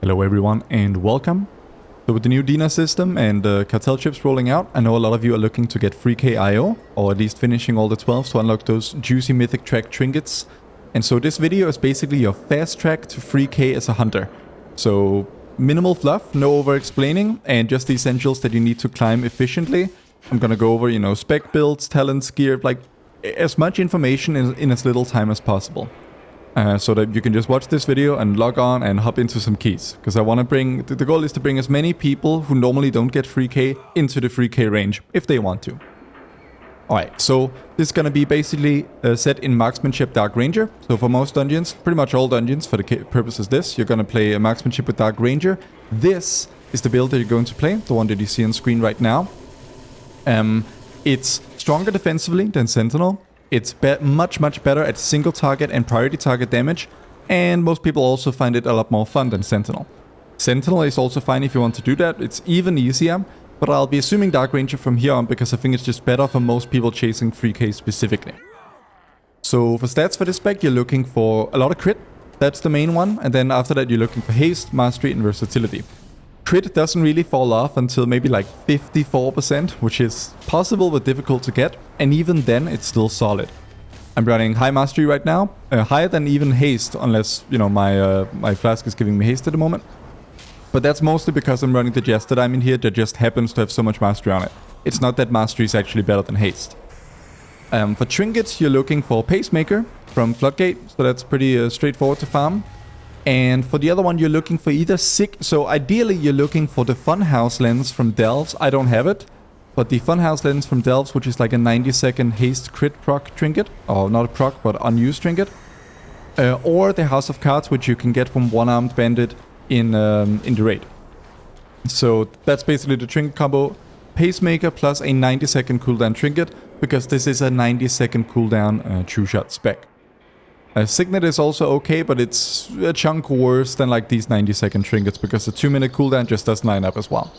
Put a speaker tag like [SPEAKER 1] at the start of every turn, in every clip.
[SPEAKER 1] Hello everyone and welcome. So with the new DINA system and cartel chips rolling out, I know a lot of you are looking to get 3k IO, or at least finishing all the 12 to unlock those juicy mythic track trinkets. And so this video is basically your fast track to 3k as a hunter. So minimal fluff, no over explaining, and just the essentials that you need to climb efficiently. I'm gonna go over, spec builds, talents, gear, like as much information in as little time as possible. So that you can just watch this video and log on and hop into some keys. Because I want to bring, the goal is to bring as many people who normally don't get 3k into the 3k range, if they want to. Alright, so this is going to be basically set in Marksmanship Dark Ranger. So for most dungeons, pretty much all dungeons for the purposes of this, you're going to play a Marksmanship with Dark Ranger. This is the build that you're going to play, the one that you see on screen right now. It's stronger defensively than Sentinel. It's much better at single target and priority target damage, and most people also find it a lot more fun than Sentinel. Sentinel is also fine if you want to do that, it's even easier, but I'll be assuming Dark Ranger from here on because I think it's just better for most people chasing 3k specifically. So for stats for this spec, you're looking for a lot of crit, that's the main one, and then after that you're looking for haste, mastery and versatility. Crit doesn't really fall off until maybe like 54%, which is possible but difficult to get, and even then it's still solid. I'm running high mastery right now, higher than even haste, unless, my flask is giving me haste at the moment. But that's mostly because I'm running the Jester Diamond here that just happens to have so much mastery on it. It's not that mastery is actually better than haste. For trinkets, you're looking for Pacemaker from Floodgate, so that's pretty straightforward to farm. And for the other one, you're looking for either sick. So ideally, you're looking for the Funhouse lens from Delves. I don't have it, but the Funhouse lens from Delves, which is like a 90-second haste crit proc trinket, or not a proc, but unused trinket, or the House of Cards, which you can get from One-Armed Bandit in the raid. So that's basically the trinket combo: Pacemaker plus a 90-second cooldown trinket, because this is a 90-second cooldown true shot spec. Signet is also okay, but it's a chunk worse than like these 90-second trinkets because the 2-minute cooldown just doesn't line up as well.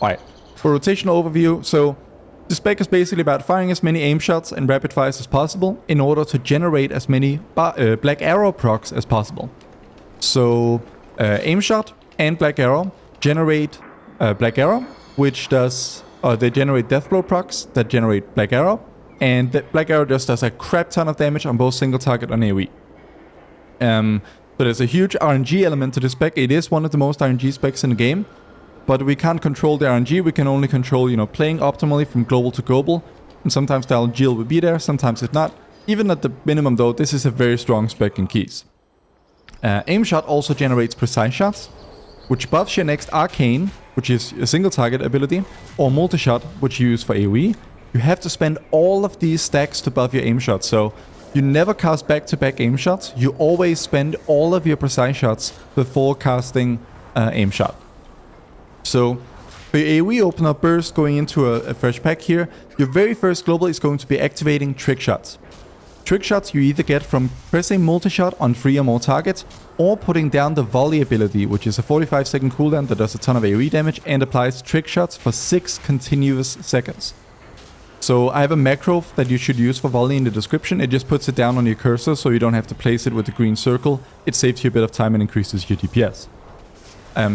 [SPEAKER 1] Alright, for rotational overview, so the spec is basically about firing as many aim shots and rapid fires as possible in order to generate as many Black Arrow procs as possible. So aim shot and Black Arrow generate Black Arrow, which does, they generate Deathblow procs that generate Black Arrow. And the Black Arrow just does a crap ton of damage on both single target and AoE. So there's a huge RNG element to this spec. It is one of the most RNG specs in the game. But we can't control the RNG. We can only control, playing optimally from global to global. And sometimes the RNG will be there, sometimes it's not. Even at the minimum though, this is a very strong spec in keys. Aim shot also generates precise shots, which buffs your next arcane, which is a single target ability, or multi-shot, which you use for AoE. You have to spend all of these stacks to buff your aim shots, so you never cast back-to-back aim shots. You always spend all of your precise shots before casting aim shot. So for your AoE Opener burst going into a fresh pack here, your very first global is going to be activating trick shots. Trick shots you either get from pressing multi-shot on 3 or more targets, or putting down the Volley ability, which is a 45-second cooldown that does a ton of AoE damage and applies trick shots for 6 continuous seconds. So I have a macro that you should use for Volley in the description. It just puts it down on your cursor so you don't have to place it with the green circle. It saves you a bit of time and increases your DPS.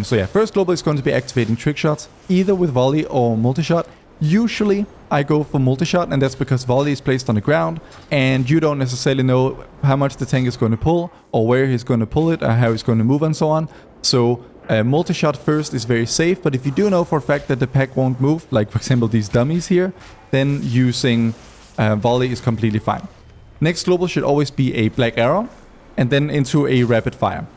[SPEAKER 1] So yeah, first global is going to be activating trick shots, either with Volley or multi-shot. Usually I go for multi-shot, and that's because Volley is placed on the ground and you don't necessarily know how much the tank is going to pull, or where he's going to pull it, or how he's going to move and so on. So multi-shot first is very safe, but if you do know for a fact that the pack won't move, like for example these dummies here, then using Volley is completely fine. Next global should always be a Black Arrow, and then into a rapid fire.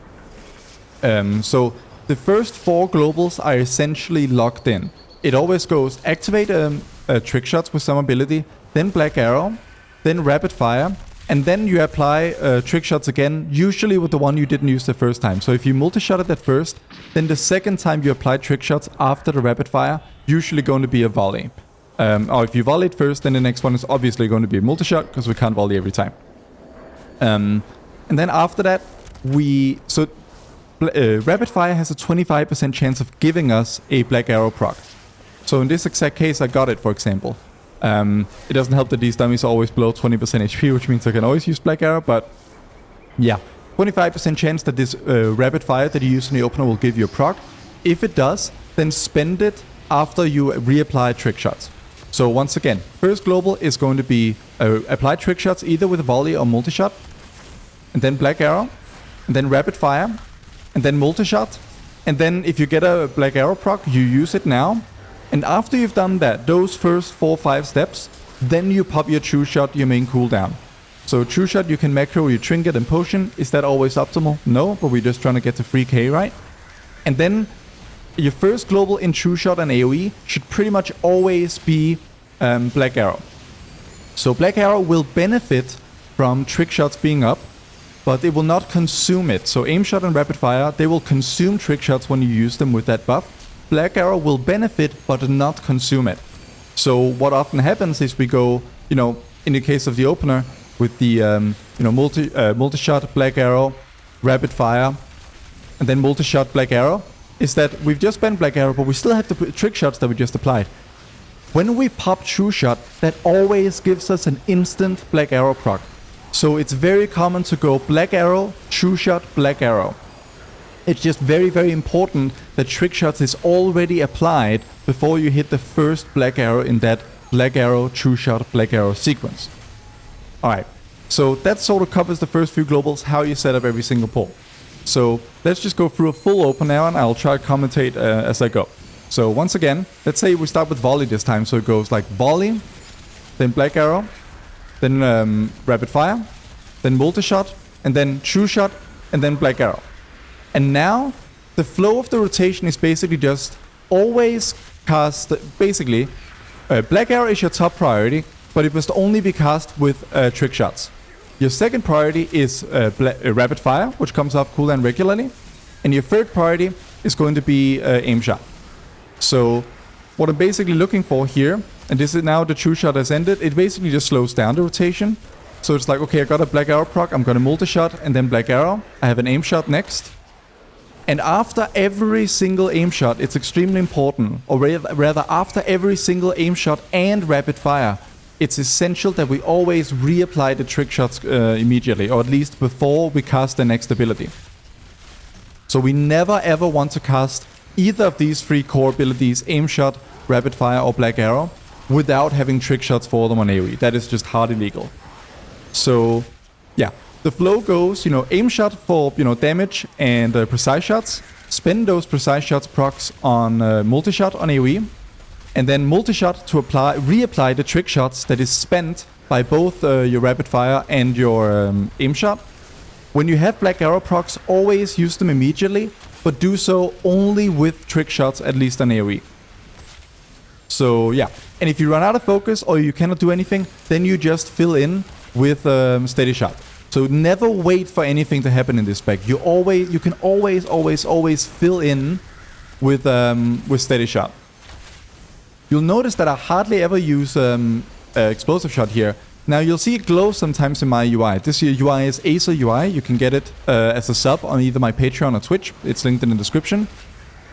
[SPEAKER 1] So the first 4 globals are essentially locked in. It always goes activate trick shots with some ability, then Black Arrow, then rapid fire, and then you apply trick shots again, usually with the one you didn't use the first time. So if you multi-shot it at first, then the second time you apply trick shots after the rapid fire, usually going to be a Volley. Or if you volley it first, then the next one is obviously going to be a multi-shot, because we can't volley every time. And then after that, rapid fire has a 25% chance of giving us a Black Arrow proc. So in this exact case, I got it, for example. It doesn't help that these dummies are always below 20% HP, which means I can always use Black Arrow, but yeah. 25% chance that this rapid fire that you use in the opener will give you a proc. If it does, then spend it after you reapply trick shots. So once again, first global is going to be apply trick shots either with a volley or multi-shot, and then black arrow, and then rapid fire, and then multi-shot, and then if you get a black arrow proc, you use it now. And after you've done that, those first 4 or 5 steps, then you pop your true shot, your main cooldown. So true shot, you can macro your trinket and potion. Is that always optimal? No, but we're just trying to get to free K, right? And then your first global in true shot and AoE should pretty much always be black arrow. So black arrow will benefit from trick shots being up, but it will not consume it. So aim shot and rapid fire, they will consume trick shots when you use them with that buff. Black arrow will benefit, but not consume it. So what often happens is we go, you know, in the case of the opener, with the multi-shot, black arrow, rapid fire, and then multi-shot, black arrow, is that we've just spent black arrow, but we still have the trick shots that we just applied. When we pop true shot, that always gives us an instant black arrow proc. So it's very common to go black arrow, true shot, black arrow. It's just very, very important that trick shots is already applied before you hit the first black arrow in that black arrow, true shot, black arrow sequence. Alright, so that sort of covers the first few globals, how you set up every single pull. So let's just go through a full open now, and I'll try to commentate as I go. So once again, let's say we start with volley this time, so it goes like volley, then black arrow, then rapid fire, then multi-shot, and then true shot, and then black arrow. And now, the flow of the rotation is basically just always cast, basically, black arrow is your top priority, but it must only be cast with trick shots. Your second priority is rapid fire, which comes off cooldown regularly. And your third priority is going to be aim shot. So what I'm basically looking for here, and this is now the true shot has ended, it basically just slows down the rotation. So it's like, okay, I got a black arrow proc, I'm going to multi-shot and then black arrow. I have an aim shot next. And after every single aim shot, it's extremely important, or rather after every single aim shot and rapid fire, it's essential that we always reapply the trick shots immediately, or at least before we cast the next ability. So we never ever want to cast either of these 3 core abilities, aim shot, rapid fire, or black arrow, without having trick shots for them on AoE. That is just hard illegal. So yeah, the flow goes, you know, aim shot for, you know, damage and precise shots. Spend those precise shots procs on multi-shot on AoE. And then multi-shot to reapply the trick shots that is spent by both your rapid fire and your aim shot. When you have black arrow procs, always use them immediately, but do so only with trick shots, at least on AoE. So yeah, and if you run out of focus or you cannot do anything, then you just fill in with steady shot. So never wait for anything to happen in this spec. You can always fill in with steady shot. You'll notice that I hardly ever use explosive shot here. Now you'll see it glow sometimes in my UI. This UI is Azor UI. You can get it as a sub on either my Patreon or Twitch. It's linked in the description.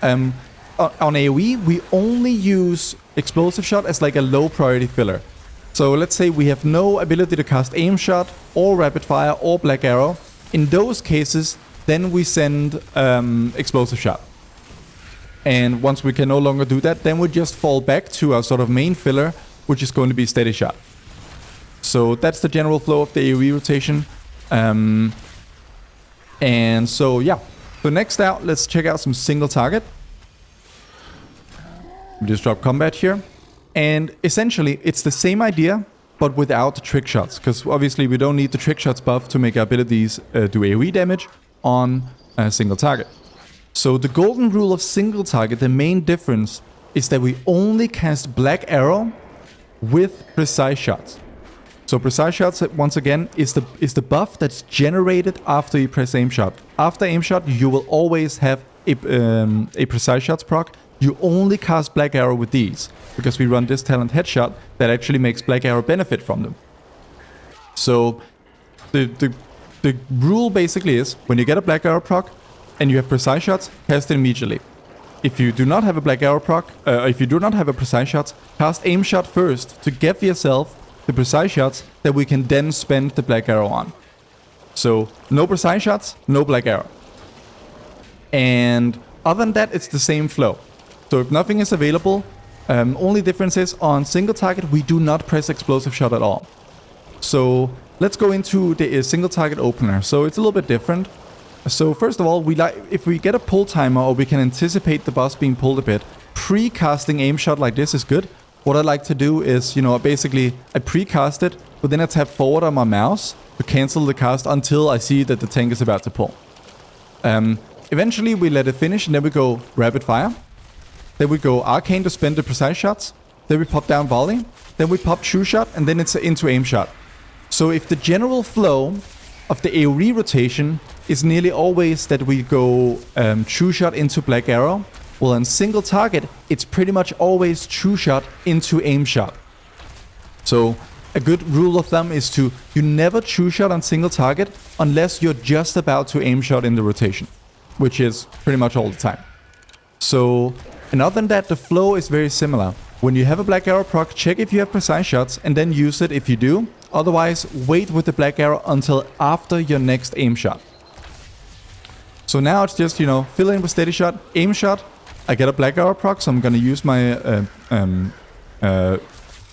[SPEAKER 1] On AoE, we only use explosive shot as like a low priority filler. So let's say we have no ability to cast aim shot or rapid fire or black arrow. In those cases, then we send explosive shot. And once we can no longer do that, then we just fall back to our sort of main filler, which is going to be steady shot. So that's the general flow of the AoE rotation. And so yeah. So next out, let's check out some single target. We just drop combat here. And essentially, it's the same idea, but without the trick shots. Because obviously we don't need the trick shots buff to make our abilities do AoE damage on a single target. So the golden rule of single target, the main difference is that we only cast black arrow with precise shots. So precise shots, once again, is the buff that's generated after you press aim shot. After aim shot, you will always have a precise shots proc. You only cast black arrow with these, because we run this talent headshot that actually makes black arrow benefit from them. So the rule basically is, when you get a black arrow proc, and you have precise shots, cast it immediately. If you do not have a black arrow proc, if you do not have a precise shots, cast aim shot first to give yourself the precise shots that we can then spend the black arrow on. So no precise shots, no black arrow. And other than that, it's the same flow. So if nothing is available, only difference is on single target, we do not press explosive shot at all. So let's go into the single target opener. So it's a little bit different. So first of all, if we get a pull timer or we can anticipate the boss being pulled a bit, pre-casting aim shot like this is good. What I like to do is, basically I pre-cast it, but then I tap forward on my mouse to cancel the cast until I see that the tank is about to pull. Eventually we let it finish and then we go rapid fire. Then we go arcane to spend the precise shots. Then we pop down volley. Then we pop true shot and then it's into aim shot. So if the general flow of the AoE rotation is nearly always that we go true shot into black arrow, well on single target it's pretty much always true shot into aim shot. So a good rule of thumb is you never true shot on single target unless you're just about to aim shot in the rotation, which is pretty much all the time. So, and other than that, the flow is very similar. When you have a black arrow proc, check if you have precise shots and then use it if you do. Otherwise, wait with the black arrow until after your next aim shot. So now it's just, fill in with steady shot, aim shot. I get a black arrow proc, so I'm going to use my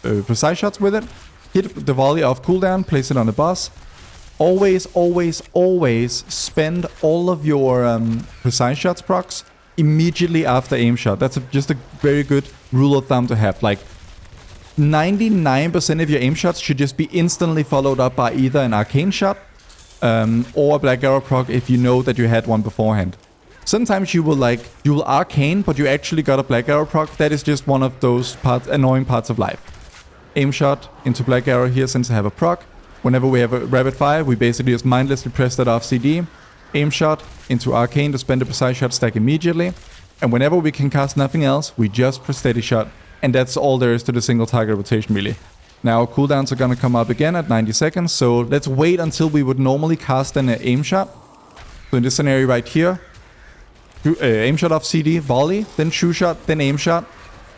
[SPEAKER 1] precise shots with it. Hit the volley off cooldown, place it on the boss. Always, always, always spend all of your precise shots procs immediately after aim shot. That's just a very good rule of thumb to have. Like 99% of your aim shots should just be instantly followed up by either an arcane shot or a black arrow proc if you know that you had one beforehand. Sometimes you will arcane, but you actually got a black arrow proc. That is just one of those annoying parts of life. Aim shot into black arrow here since I have a proc. Whenever we have a rapid fire, we basically just mindlessly press that off CD. Aim shot into arcane to spend a precise shot stack immediately. And whenever we can cast nothing else, we just press steady shot. And that's all there is to the single target rotation really. Now cooldowns are gonna come up again at 90 seconds. So let's wait until we would normally cast an aim shot. So in this scenario right here, aim shot off CD, volley, then true shot, then aim shot.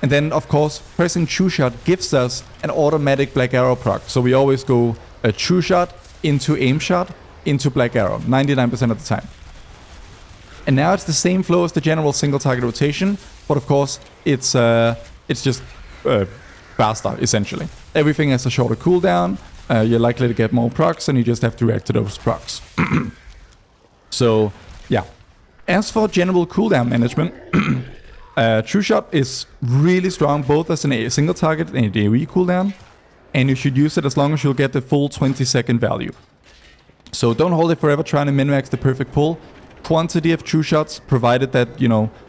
[SPEAKER 1] And then of course, pressing true shot gives us an automatic black arrow proc. So we always go a true shot into aim shot into black arrow 99% of the time. And now it's the same flow as the general single target rotation, but of course it's just faster essentially. Everything has a shorter cooldown. You're likely to get more procs, and you just have to react to those procs. So yeah. As for general cooldown management, true shot is really strong both as a single target and an AoE cooldown. And you should use it as long as you'll get the full 20-second value. So don't hold it forever trying to min-max the perfect pull. Quantity of true shots, provided that,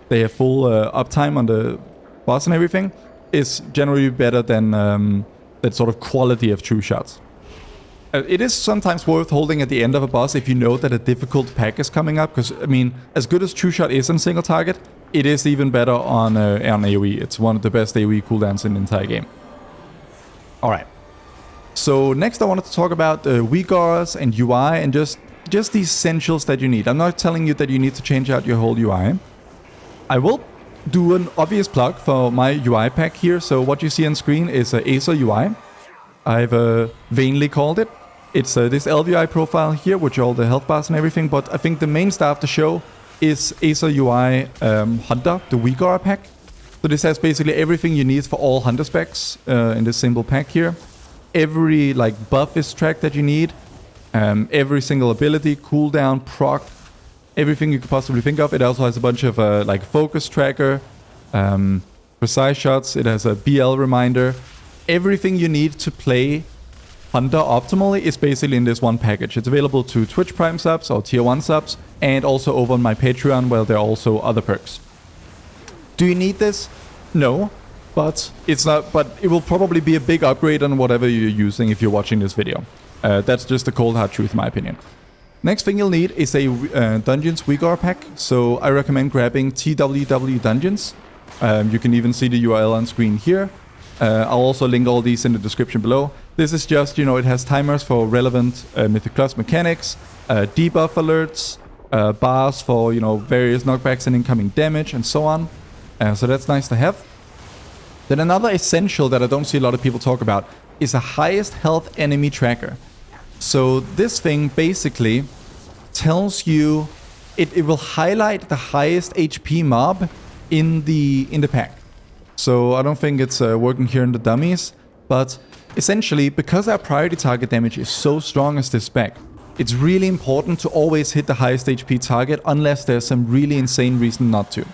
[SPEAKER 1] they have full uptime on the boss and everything, is generally better than that sort of quality of true shots. It is sometimes worth holding at the end of a boss if you know that a difficult pack is coming up, because, as good as true shot is on single target, it is even better on AoE. It's one of the best AoE cooldowns in the entire game. Alright. So next I wanted to talk about WeakAuras and UI and just the essentials that you need. I'm not telling you that you need to change out your whole UI. I will do an obvious plug for my UI pack here. So what you see on screen is Azor UI. I've vainly called it. It's this LVI profile here, which are all the health bars and everything. But I think the main star of the show is Azor UI Hunter, the WeakAuras pack. So this has basically everything you need for all Hunter specs in this simple pack here. Every buff is tracked that you need. Every single ability, cooldown, proc, everything you could possibly think of. It also has a bunch of focus tracker, precise shots. It has a BL reminder. Everything you need to play Hunter optimally is basically in this one package. It's available to Twitch Prime subs or Tier 1 subs, and also over on my Patreon, where there are also other perks. Do you need this? No. But it's not. But it will probably be a big upgrade on whatever you're using if you're watching this video. That's just the cold hard truth in my opinion. Next thing you'll need is a Dungeons WeakAuras pack. So I recommend grabbing TWW Dungeons. You can even see the URL on screen here. I'll also link all these in the description below. This is just, it has timers for relevant Mythic Plus mechanics, debuff alerts, bars for, various knockbacks and incoming damage and so on. So that's nice to have. Then another essential that I don't see a lot of people talk about is a highest health enemy tracker. So this thing basically tells you, it will highlight the highest HP mob in the pack. So I don't think it's working here in the dummies, but essentially, because our priority target damage is so strong as this spec, it's really important to always hit the highest HP target unless there's some really insane reason not to.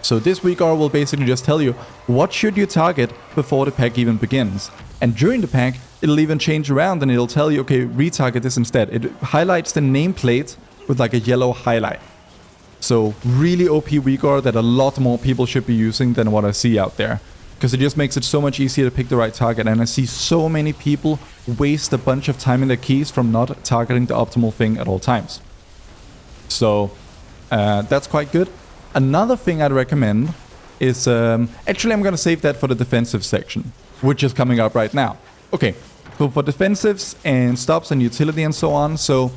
[SPEAKER 1] So this WeakAuras will basically just tell you what should you target before the pack even begins. And during the pack, it'll even change around and it'll tell you, okay, retarget this instead. It highlights the nameplate with like a yellow highlight. So really OP WeakAuras that a lot more people should be using than what I see out there. Because it just makes it so much easier to pick the right target. And I see so many people waste a bunch of time in their keys from not targeting the optimal thing at all times. So that's quite good. Another thing I'd recommend is, actually I'm going to save that for the defensive section, which is coming up right now. Okay, so for defensives and stops and utility and so on. So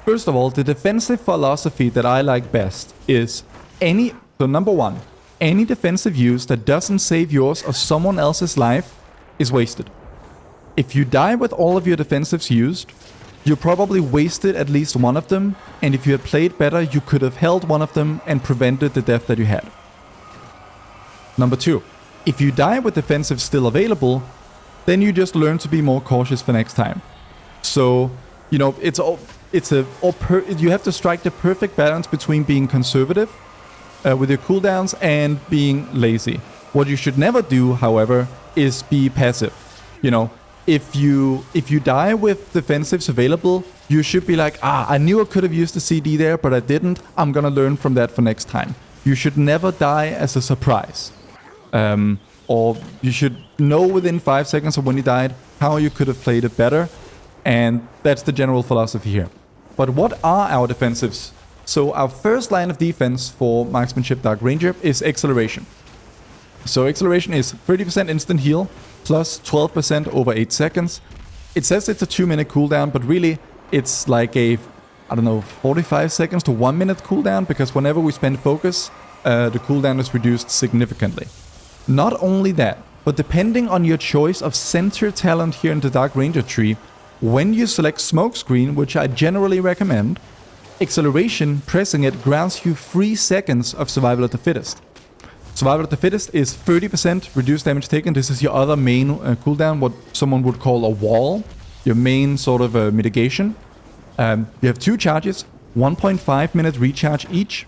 [SPEAKER 1] first of all, the defensive philosophy that I like best is so number one, any defensive use that doesn't save yours or someone else's life is wasted. If you die with all of your defensives used, you probably wasted at least one of them, and if you had played better, you could have held one of them and prevented the death that you had. Number two, if you die with defensives still available, then you just learn to be more cautious for next time. So, you know, you have to strike the perfect balance between being conservative with your cooldowns and being lazy. What you should never do, however, is be passive. You know, if you die with defensives available, you should be like, I knew I could have used the CD there, but I didn't. I'm gonna learn from that for next time. You should never die as a surprise. Or you should know within 5 seconds of when you died how you could have played it better. And that's the general philosophy here. But what are our defensives? So our first line of defense for Marksmanship Dark Ranger is Acceleration. So Acceleration is 30% instant heal plus 12% over 8 seconds. It says it's a 2-minute cooldown, but really it's like a, 45 seconds to 1 minute cooldown, because whenever we spend focus, the cooldown is reduced significantly. Not only that, but depending on your choice of center talent here in the Dark Ranger tree, when you select Smokescreen, which I generally recommend, Acceleration, pressing it, grants you 3 seconds of Survival of the Fittest. Survival of the Fittest is 30% reduced damage taken. This is your other main cooldown, what someone would call a wall, your main sort of mitigation. You have 2 charges, 1.5 minute recharge each,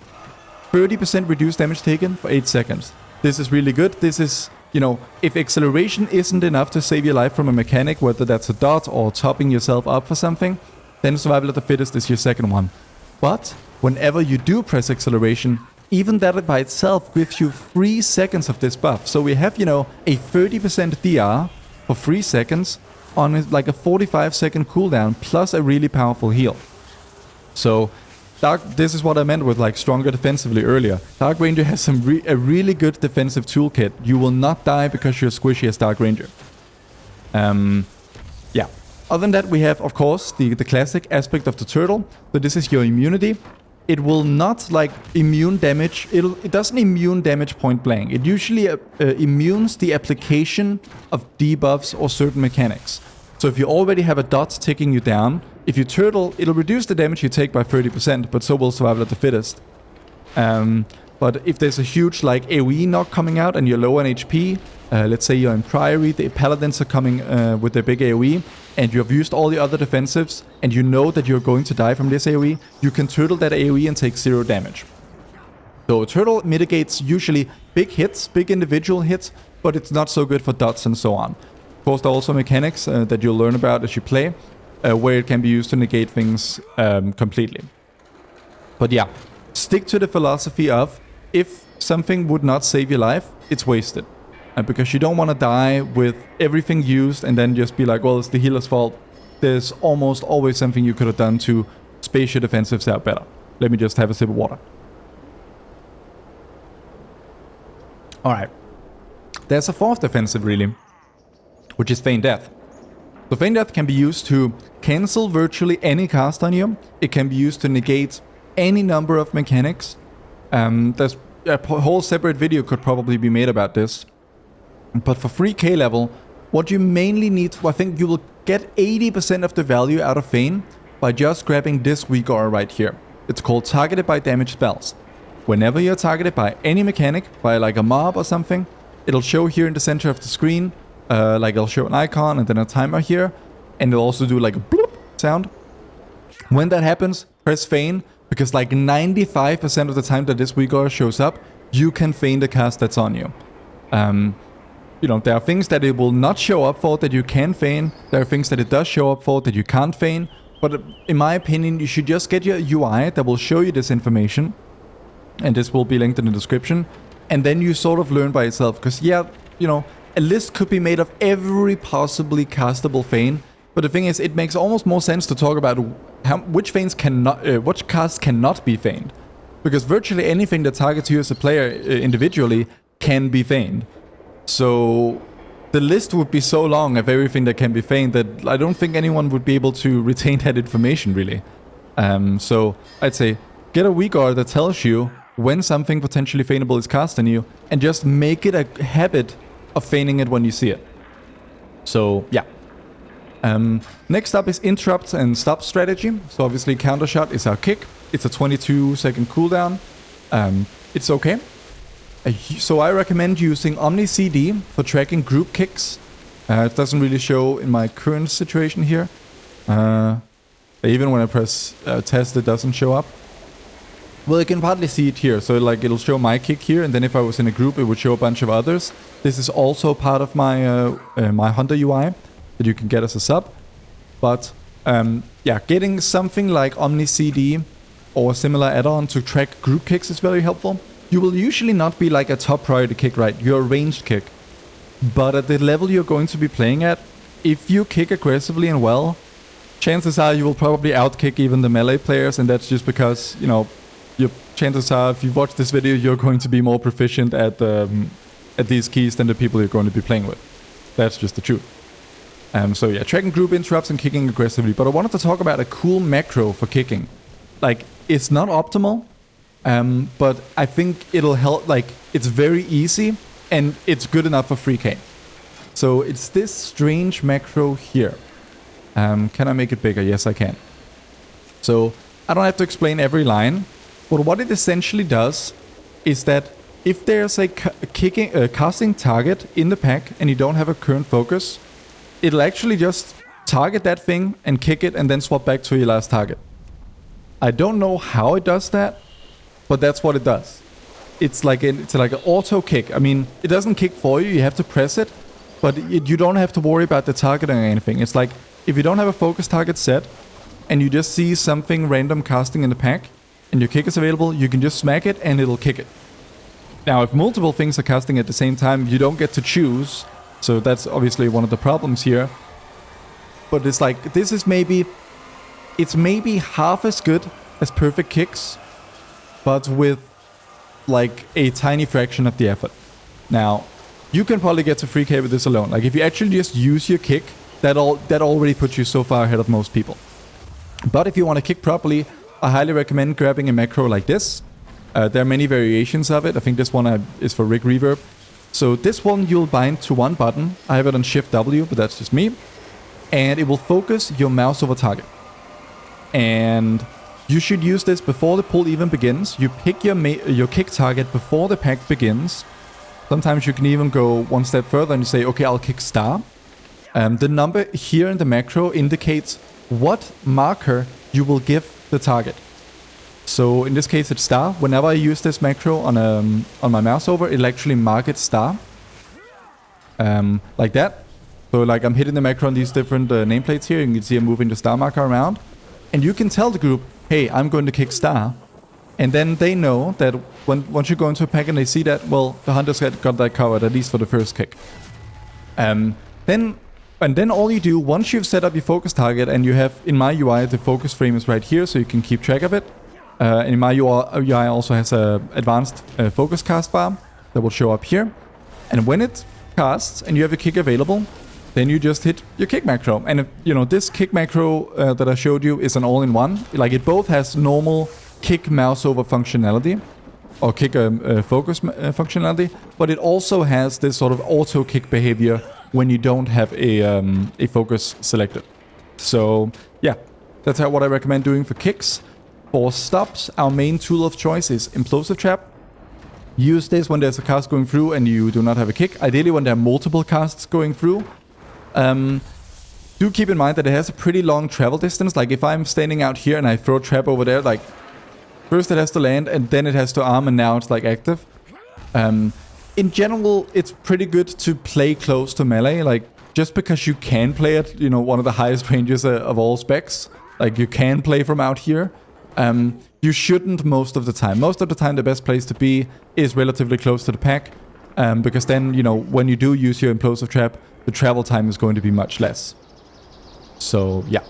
[SPEAKER 1] 30% reduced damage taken for 8 seconds. This is really good. This is, you know, if Acceleration isn't enough to save your life from a mechanic, whether that's a dot or topping yourself up for something, then Survival of the Fittest is your second one. But whenever you do press Acceleration, even that by itself gives you 3 seconds of this buff. So we have, you know, a 30% DR for 3 seconds on like a 45-second cooldown plus a really powerful heal. So this is what I meant with like stronger defensively earlier. Dark Ranger has a really good defensive toolkit. You will not die because you're squishy as Dark Ranger. Yeah. Other than that, we have, of course, the classic aspect of the turtle. So this is your immunity. It will not like immune damage. It doesn't immune damage point blank. It usually immunes the application of debuffs or certain mechanics. So if you already have a dot taking you down, if you turtle, it'll reduce the damage you take by 30%, but so will Survival of the Fittest. But if there's a huge like AoE knock coming out and you're low on HP, let's say you're in Priory, the Paladins are coming with their big AoE, and you have used all the other defensives, and you know that you're going to die from this AoE, you can turtle that AoE and take 0 damage. So turtle mitigates usually big hits, big individual hits, but it's not so good for dots and so on. Of course, there are also mechanics that you'll learn about as you play, where it can be used to negate things completely. But yeah, stick to the philosophy of, if something would not save your life, it's wasted. Because you don't want to die with everything used and then just be like, well, it's the healer's fault. There's almost always something you could have done to space your defensives out better. Let me just have a sip of water. Alright. There's a fourth defensive really, which is Feign Death. So Feign Death can be used to cancel virtually any cast on you. It can be used to negate any number of mechanics. There's a whole separate video could probably be made about this. But for free K level, what you mainly need to, I think you will get 80% of the value out of Feign by just grabbing this WeakAuras right here. It's called Targeted by Damage Spells. Whenever you're targeted by any mechanic, by like a mob or something, it'll show here in the center of the screen, like it'll show an icon and then a timer here, and it'll also do like a bloop sound. When that happens, press Feign, because like 95% of the time that this WeakAuras shows up, you can feign the cast that's on you. You know, there are things that it will not show up for that you can feign. There are things that it does show up for that you can't feign. But in my opinion, you should just get your UI that will show you this information. And this will be linked in the description. And then you sort of learn by yourself. Because yeah, you know, a list could be made of every possibly castable feign. But the thing is, it makes almost more sense to talk about which casts cannot be feigned. Because virtually anything that targets you as a player individually can be feigned. So the list would be so long of everything that can be feigned that I don't think anyone would be able to retain that information really. So I'd say get a WeakAuras that tells you when something potentially feignable is cast on you, and just make it a habit of feigning it when you see it. So yeah. Next up is interrupt and stop strategy. So obviously counter shot is our kick. It's a 22-second cooldown. It's okay. So I recommend using OmniCD for tracking group kicks. It doesn't really show in my current situation here. Even when I press test, it doesn't show up. Well, you can partly see it here. So like it'll show my kick here, and then if I was in a group, it would show a bunch of others. This is also part of my my Hunter UI that you can get as a sub. But yeah, getting something like OmniCD or a similar add-on to track group kicks is very helpful. You will usually not be like a top priority kick, right? You're a ranged kick. But at the level you're going to be playing at, if you kick aggressively and well, chances are you will probably outkick even the melee players, and that's just because, you know, your chances are if you watch this video, you're going to be more proficient at these keys than the people you're going to be playing with. That's just the truth. So yeah, tracking group interrupts and kicking aggressively. But I wanted to talk about a cool macro for kicking. Like, it's not optimal, but I think it'll help. Like, it's very easy and it's good enough for 3K. So it's this strange macro here. Can I make it bigger? Yes, I can. So I don't have to explain every line, but what it essentially does is that if there's a casting target in the pack and you don't have a current focus, it'll actually just target that thing and kick it and then swap back to your last target. I don't know how it does that, but that's what it does. It's like an auto kick. I mean, it doesn't kick for you, you have to press it, but you don't have to worry about the targeting or anything. It's like, if you don't have a focus target set, and you just see something random casting in the pack, and your kick is available, you can just smack it and it'll kick it. Now, if multiple things are casting at the same time, you don't get to choose, so that's obviously one of the problems here. But it's like, it's maybe half as good as perfect kicks, but with like a tiny fraction of the effort. Now, you can probably get to 3K with this alone. Like, if you actually just use your kick, that already puts you so far ahead of most people. But if you want to kick properly, I highly recommend grabbing a macro like this. There are many variations of it. I think this one is for rig reverb. So this one you'll bind to one button. I have it on Shift W, but that's just me. And it will focus your mouse over target. And you should use this before the pull even begins. You pick your kick target before the pack begins. Sometimes you can even go one step further and you say, okay, I'll kick star. The number here in the macro indicates what marker you will give the target. So in this case it's star. Whenever I use this macro on my MOUSEOVER, it'll actually mark it star. Like that. So like I'm hitting the macro on these different nameplates here. You can see I'm moving the star marker around. And you can tell the group, hey, I'm going to kick star. And then they know that once you go into a pack and they see that, well, the hunters got that covered, at least for the first kick. Then all you do, once you've set up your focus target, and you have, in my UI, the focus frame is right here, so you can keep track of it. And in my UI also has an advanced focus cast bar that will show up here. And when it casts and you have a kick available, then you just hit your kick macro. And if, you know, this kick macro that I showed you is an all-in-one. Like, it both has normal kick MOUSEOVER functionality, or kick focus functionality, but it also has this sort of auto kick behavior when you don't have a focus selected. So yeah, that's what I recommend doing for kicks. For stops, our main tool of choice is Implosive Trap. Use this when there's a cast going through and you do not have a kick. Ideally when there are multiple casts going through. Do keep in mind that it has a pretty long travel distance. Like if I'm standing out here and I throw a trap over there, like first it has to land and then it has to arm and now it's like active. In general, it's pretty good to play close to melee. Like just because you can play at, you know, one of the highest ranges of all specs, like you can play from out here. You shouldn't most of the time. Most of the time, the best place to be is relatively close to the pack, because then, you know, when you do use your Implosive Trap, the travel time is going to be much less. So, yeah.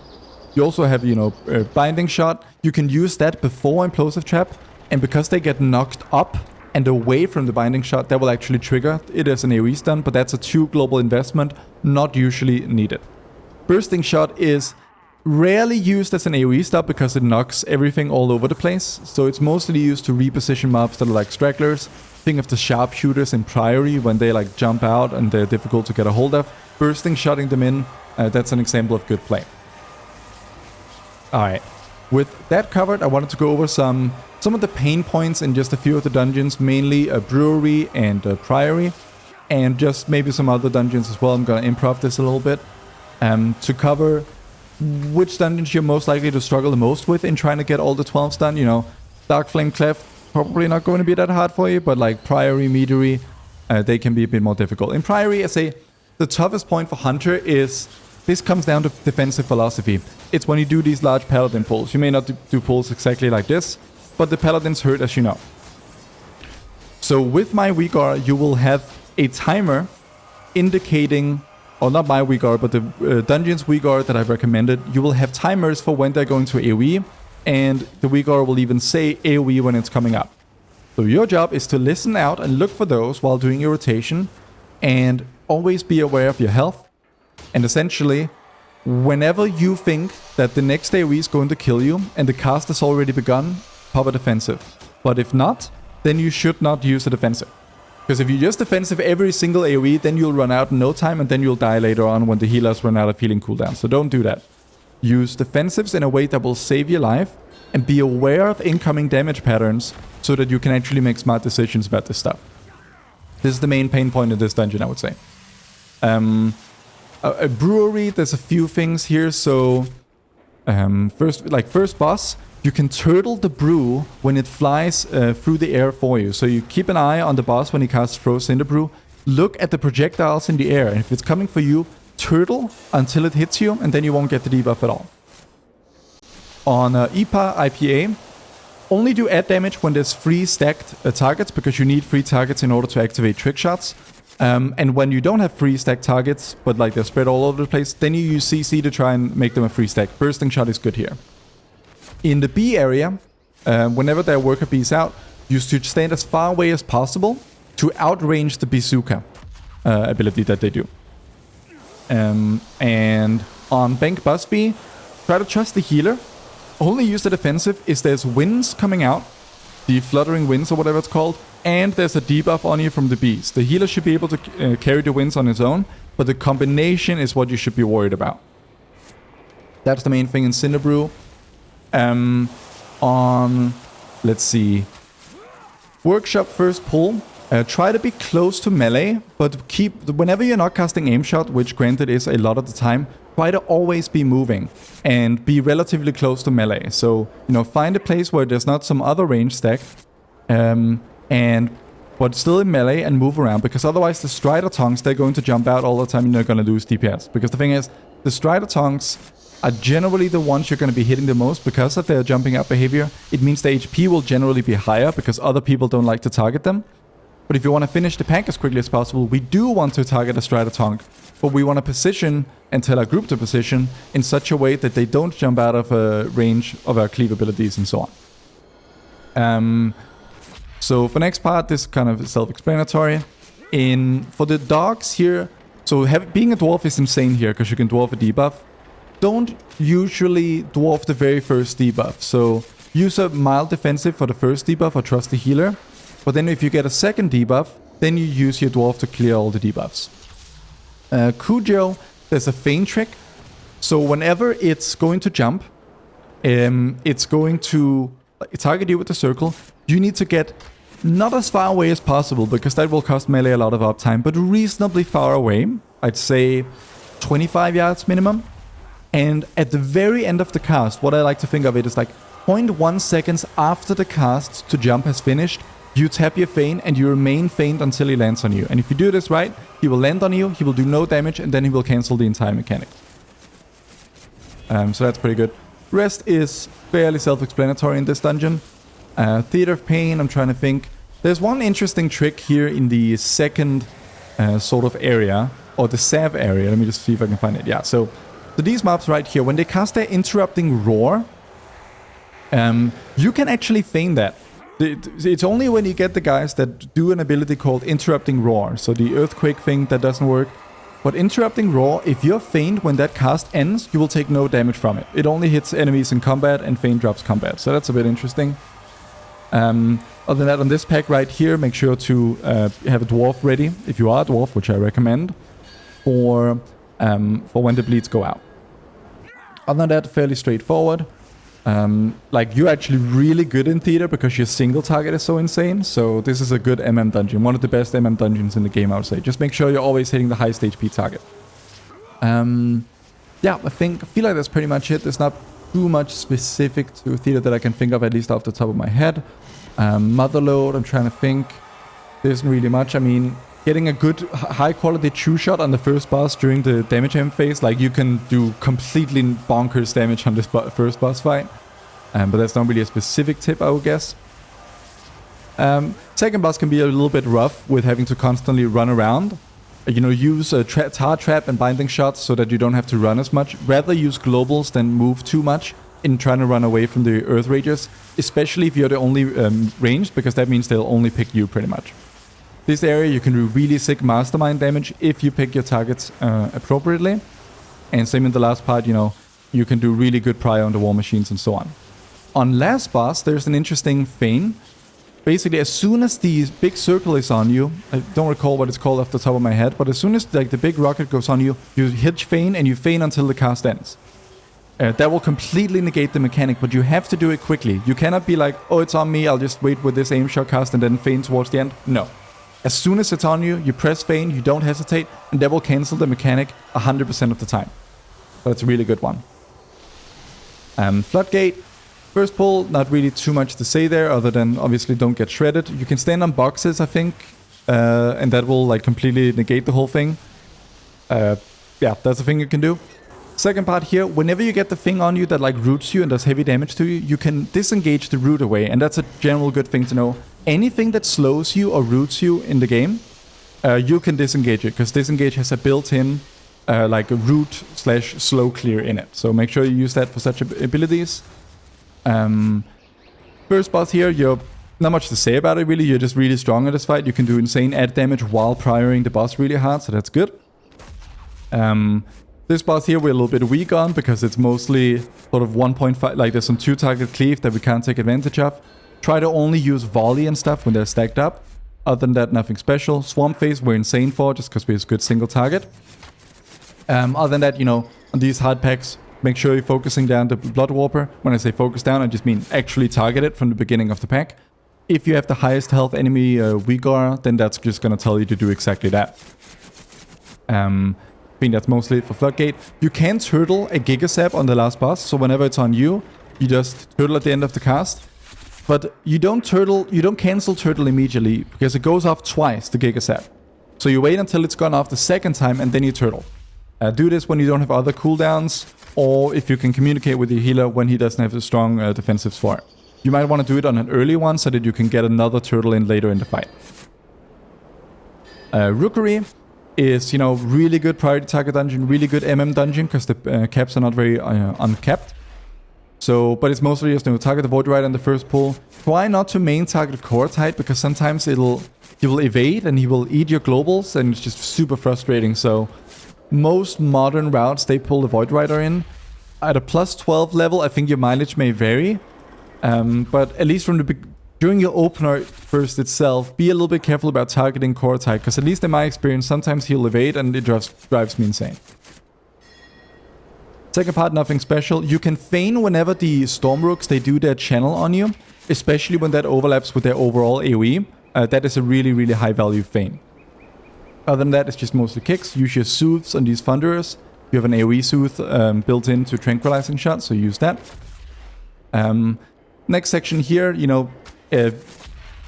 [SPEAKER 1] You also have, you know, Binding Shot. You can use that before Implosive Trap, and because they get knocked up and away from the Binding Shot, that will actually trigger it as an AoE stun, but that's a 2 global investment, not usually needed. Bursting Shot is rarely used as an AoE stop because it knocks everything all over the place. So it's mostly used to reposition mobs that are like stragglers. Think of the sharpshooters in Priory when they like jump out and they're difficult to get a hold of. Bursting, shotting them in, that's an example of good play. Alright, with that covered, I wanted to go over some of the pain points in just a few of the dungeons, mainly a Brewery and a Priory, and just maybe some other dungeons as well. I'm gonna improv this a little bit to cover which dungeons you're most likely to struggle the most with in trying to get all the 12s done. You know, Dark Flame Cleft, probably not going to be that hard for you, but like Priory, Meadery, they can be a bit more difficult. In Priory, I say the toughest point for Hunter is, this comes down to defensive philosophy. It's when you do these large Paladin pulls. You may not do pulls exactly like this, but the Paladins hurt, as you know. So with my WeakAuras, you will have a timer indicating, or not my WeakAuras, but the dungeons WeakAuras that I've recommended, you will have timers for when they're going to AoE, and the WeakAuras will even say AoE when it's coming up. So your job is to listen out and look for those while doing your rotation, and always be aware of your health. And essentially, whenever you think that the next AoE is going to kill you, and the cast has already begun, pop a defensive. But if not, then you should not use a defensive. Because if you just defensive every single AoE, then you'll run out in no time, and then you'll die later on when the healers run out of healing cooldown. So don't do that. Use defensives in a way that will save your life, and be aware of incoming damage patterns so that you can actually make smart decisions about this stuff. This is the main pain point in this dungeon, I would say. A Brewery, there's a few things here. So first boss, you can turtle the brew when it flies through the air for you. So you keep an eye on the boss when he casts Throws in the brew. Look at the projectiles in the air, and if it's coming for you, turtle until it hits you, and then you won't get the debuff at all. On IPA, only do add damage when there's 3 stacked targets, because you need 3 targets in order to activate trick shots. And when you don't have 3 stacked targets, but like they're spread all over the place, then you use CC to try and make them a 3 stack. Bursting Shot is good here. In the B area, whenever there are worker bees out, you should stand as far away as possible to outrange the bazooka ability that they do. And on Bank Busby, try to trust the healer. Only use the defensive if there's winds coming out, the fluttering winds or whatever it's called, and there's a debuff on you from the bees. The healer should be able to carry the winds on his own, but the combination is what you should be worried about. That's the main thing in Cinderbrew. On, let's see, Workshop first pull, try to be close to melee, but whenever you're not casting aim shot, which granted is a lot of the time, try to always be moving and be relatively close to melee. So, you know, find a place where there's not some other range stack, but still in melee, and move around, because otherwise the Strider Tongs, they're going to jump out all the time and you're going to lose DPS. Because the thing is, the Strider Tongs are generally the ones you're going to be hitting the most because of their jumping out behavior. It means the HP will generally be higher because other people don't like to target them. But if you want to finish the pack as quickly as possible, we do want to target a Strider Tonk, but we want to position and tell our group to position in such a way that they don't jump out of range of our cleave abilities and so on. So for next part, this is kind of self-explanatory. For the dogs here, so being a dwarf is insane here because you can dwarf a debuff. Don't usually dwarf the very first debuff. So use a mild defensive for the first debuff or trust the healer. But then if you get a second debuff, then you use your dwarf to clear all the debuffs. Cujo, there's a feign trick. So whenever it's going to jump, it's going to target you with the circle. You need to get not as far away as possible, because that will cost melee a lot of uptime, but reasonably far away. I'd say 25 yards minimum. And at the very end of the cast, what I like to think of it is like 0.1 seconds after the cast to jump has finished, you tap your feign and you remain feigned until he lands on you. And if you do this right, he will land on you, he will do no damage, and then he will cancel the entire mechanic. So that's pretty good. Rest is fairly self-explanatory in this dungeon. Theater of Pain, I'm trying to think. There's one interesting trick here in the second sort of area, or the Sav area. Let me just see if I can find it. Yeah, so these mobs right here, when they cast their Interrupting Roar, you can actually feign that. It's only when you get the guys that do an ability called Interrupting Roar, so the Earthquake thing, that doesn't work. But Interrupting Roar, if you're feigned when that cast ends, you will take no damage from it. It only hits enemies in combat, and feign drops combat, so that's a bit interesting. Other than that, on this pack right here, make sure to have a dwarf ready, if you are a dwarf, which I recommend, for when the bleeds go out. Other than that, fairly straightforward. Like, you're actually really good in theater because your single target is so insane. So this is a good MM dungeon, one of the best MM dungeons in the game, I would say. Just make sure you're always hitting the highest HP target. Yeah, I feel like that's pretty much it. There's not too much specific to theater that I can think of, at least off the top of my head. Motherload, I'm trying to think. There isn't really much. I mean, getting a good high quality true shot on the first boss during the damage M phase, like, you can do completely bonkers damage on this first boss fight. But that's not really a specific tip, I would guess. Second boss can be a little bit rough with having to constantly run around. You know, use a tar trap and binding shots so that you don't have to run as much. Rather use globals than move too much in trying to run away from the Earth Ragers, especially if you're the only ranged, because that means they'll only pick you pretty much. This area you can do really sick mastermind damage if you pick your targets appropriately. And same in the last part, you know, you can do really good prio on the war machines and so on. On last boss, there's an interesting feign. Basically, as soon as the big circle is on you, I don't recall what it's called off the top of my head, but as soon as like the big rocket goes on you, you hit feign and you feign until the cast ends. That will completely negate the mechanic, but you have to do it quickly. You cannot be like, oh, it's on me, I'll just wait with this aim shot cast and then feign towards the end. No. As soon as it's on you, you press feign, you don't hesitate, and that will cancel the mechanic 100% of the time. So that's a really good one. Floodgate. First pull, not really too much to say there, other than obviously don't get shredded. You can stand on boxes, I think, and that will like completely negate the whole thing. Yeah, that's a thing you can do. Second part here, whenever you get the thing on you that like roots you and does heavy damage to you, you can disengage the root away, and that's a general good thing to know. Anything that slows you or roots you in the game, you can disengage it, because disengage has a built-in like a root / slow clear in it. So make sure you use that for such abilities. First boss here, you're not much to say about it really. You're just really strong in this fight. You can do insane add damage while prioring the boss really hard, so that's good. This boss here we're a little bit weak on, because it's mostly sort of 1.5, like there's some 2-target cleave that we can't take advantage of. Try to only use volley and stuff when they're stacked up. Other than that, nothing special. Swamp phase we're insane for, just because we're a good single target. Other than that, you know, on these hard packs, make sure you're focusing down the Blood Warper. When I say focus down, I just mean actually target it from the beginning of the pack. If you have the highest health enemy WeakAuras, then that's just going to tell you to do exactly that. I think that's mostly it for Floodgate. You can turtle a Gigasap on the last boss, so whenever it's on you, you just turtle at the end of the cast. But you don't cancel turtle immediately, because it goes off twice, the Gigasap. So you wait until it's gone off the second time, and then you turtle. Do this when you don't have other cooldowns, or if you can communicate with your healer when he doesn't have the strong defensives for it. You might want to do it on an early one, so that you can get another turtle in later in the fight. Rookery is, you know, really good priority target dungeon, really good MM dungeon, because the caps are not very uncapped. So, but it's mostly just, you know, target the Void Rider in the first pull. Try not to main target core tight, because sometimes he will evade and he will eat your globals, and it's just super frustrating. So most modern routes they pull the Void Rider in. At a plus 12 level, I think your mileage may vary. But at least from the during your opener burst itself, be a little bit careful about targeting core type, because at least in my experience, sometimes he'll evade and it drives me insane. Second part, nothing special. You can feign whenever the Stormrooks, they do their channel on you, especially when that overlaps with their overall AoE. That is a really, really high value feign. Other than that, it's just mostly kicks. Use your soothes on these Thunderers. You have an AoE soothe built into tranquilizing shots, so use that. Next section here, you know,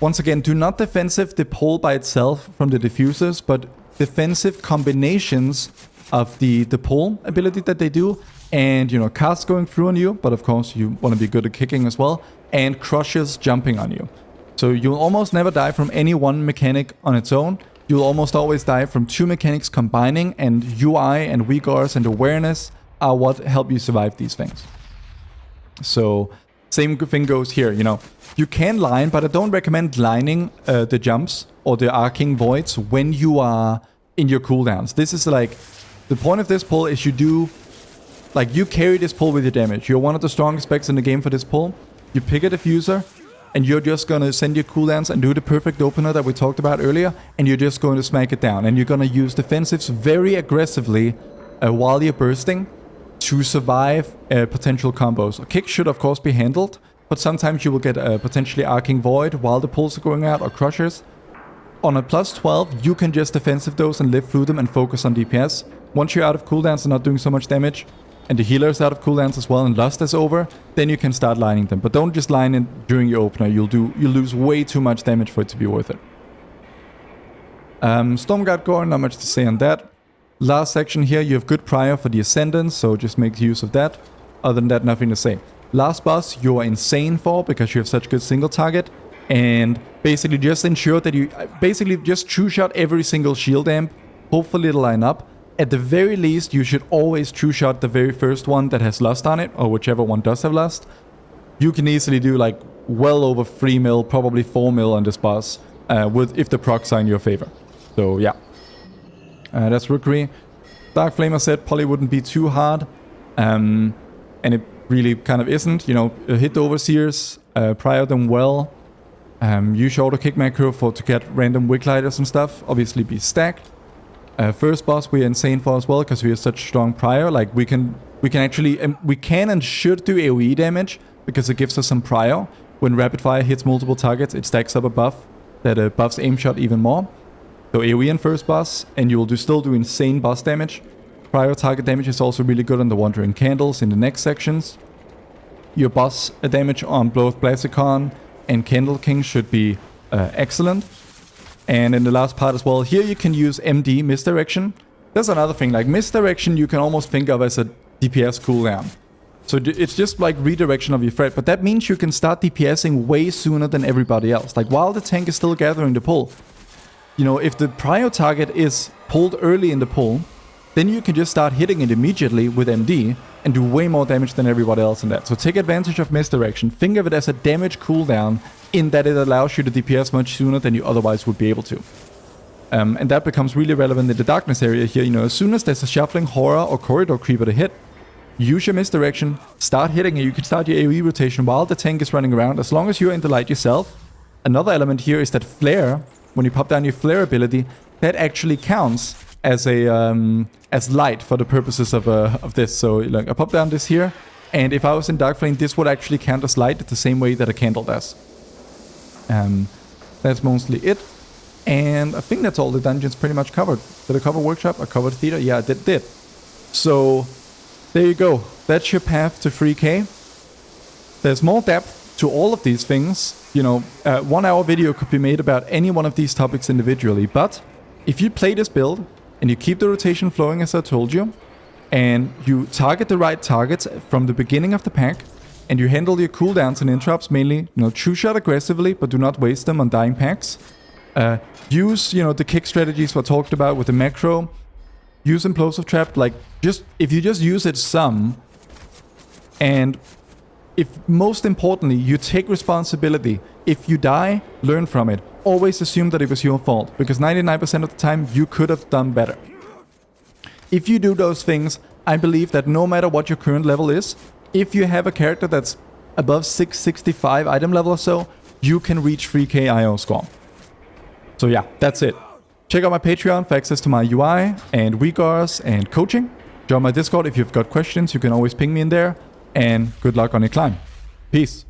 [SPEAKER 1] once again, do not defensive the pole by itself from the diffusers, but defensive combinations of the pole ability that they do, and, you know, casts going through on you, but of course you want to be good at kicking as well, and crushes jumping on you. So you'll almost never die from any one mechanic on its own. You'll almost always die from two mechanics combining, and UI and WeakAuras and awareness are what help you survive these things. So same thing goes here, you know. You can line, but I don't recommend lining the jumps or the arcing voids when you are in your cooldowns. This is like, the point of this pull is you carry this pull with your damage. You're one of the strongest specs in the game for this pull. You pick a diffuser, and you're just going to send your cooldowns and do the perfect opener that we talked about earlier, and you're just going to smack it down. And you're going to use defensives very aggressively while you're bursting to survive potential combos. Kicks should of course be handled, but sometimes you will get a potentially arcing void while the pulls are going out, or crushers. On a plus 12, you can just defensive those and live through them and focus on DPS. Once you're out of cooldowns and not doing so much damage, and the healer's out of cooldowns as well, and Lust is over, then you can start lining them. But don't just line it during your opener. You'll lose way too much damage for it to be worth it. Stormguard Gore, not much to say on that. Last section here, you have good prior for the Ascendants, so just make use of that. Other than that, nothing to say. Last boss, you are insane for, because you have such good single target. And basically just ensure that you basically just true shot every single shield amp. Hopefully it'll line up. At the very least, you should always true shot the very first one that has Lust on it, or whichever one does have Lust. You can easily do like well over 3 mil, probably 4 mil on this boss, if the procs are in your favor. So yeah, that's Rookery. Dark Flamer said Poly wouldn't be too hard, and it really kind of isn't. You know, hit the Overseers, prior them well. Use your auto kick macro to get random Wick Lighters and stuff. Obviously be stacked. First boss we're insane for as well, because we have such strong prior. Like we can and should do AoE damage, because it gives us some prior. When rapid fire hits multiple targets, it stacks up a buff that buffs aim shot even more. So AoE in first boss, and you will still do insane boss damage. Prior target damage is also really good on the Wandering Candles in the next sections. Your boss damage on both Blaziken and Candle King should be excellent. And in the last part as well, here you can use MD, misdirection. There's another thing, like misdirection you can almost think of as a DPS cooldown. So it's just like redirection of your threat, but that means you can start DPSing way sooner than everybody else. Like while the tank is still gathering the pull, you know, if the prior target is pulled early in the pull, then you can just start hitting it immediately with MD and do way more damage than everybody else in that. So take advantage of misdirection. Think of it as a damage cooldown, in that it allows you to DPS much sooner than you otherwise would be able to. And that becomes really relevant in the darkness area here. You know, as soon as there's a shuffling horror or corridor creeper to hit, use your misdirection, start hitting, and you can start your AoE rotation while the tank is running around, as long as you're in the light yourself. Another element here is that flare, when you pop down your flare ability, that actually counts as a as light for the purposes of this. So like, I pop down this here, and if I was in Dark Flame, this would actually count as light the same way that a candle does. That's mostly it. And I think that's all the dungeons pretty much covered. Did I cover Workshop? I covered Theater? Yeah, I did. So there you go. That's your path to 3K. There's more depth to all of these things. You know, 1 hour video could be made about any one of these topics individually. But if you play this build and you keep the rotation flowing as I told you, and you target the right targets from the beginning of the pack, and you handle your cooldowns and interrupts mainly, you know, true shot aggressively, but do not waste them on dying packs. Use, you know, the kick strategies we talked about with the macro. Use Implosive Trap, like, if you just use it some, and if most importantly, you take responsibility. If you die, learn from it. Always assume that it was your fault, because 99% of the time, you could have done better. If you do those things, I believe that no matter what your current level is, if you have a character that's above 665 item level or so, you can reach 3k IO score. So yeah, that's it. Check out my Patreon for access to my UI and WeakAuras and coaching. Join my Discord if you've got questions, you can always ping me in there. And good luck on your climb. Peace.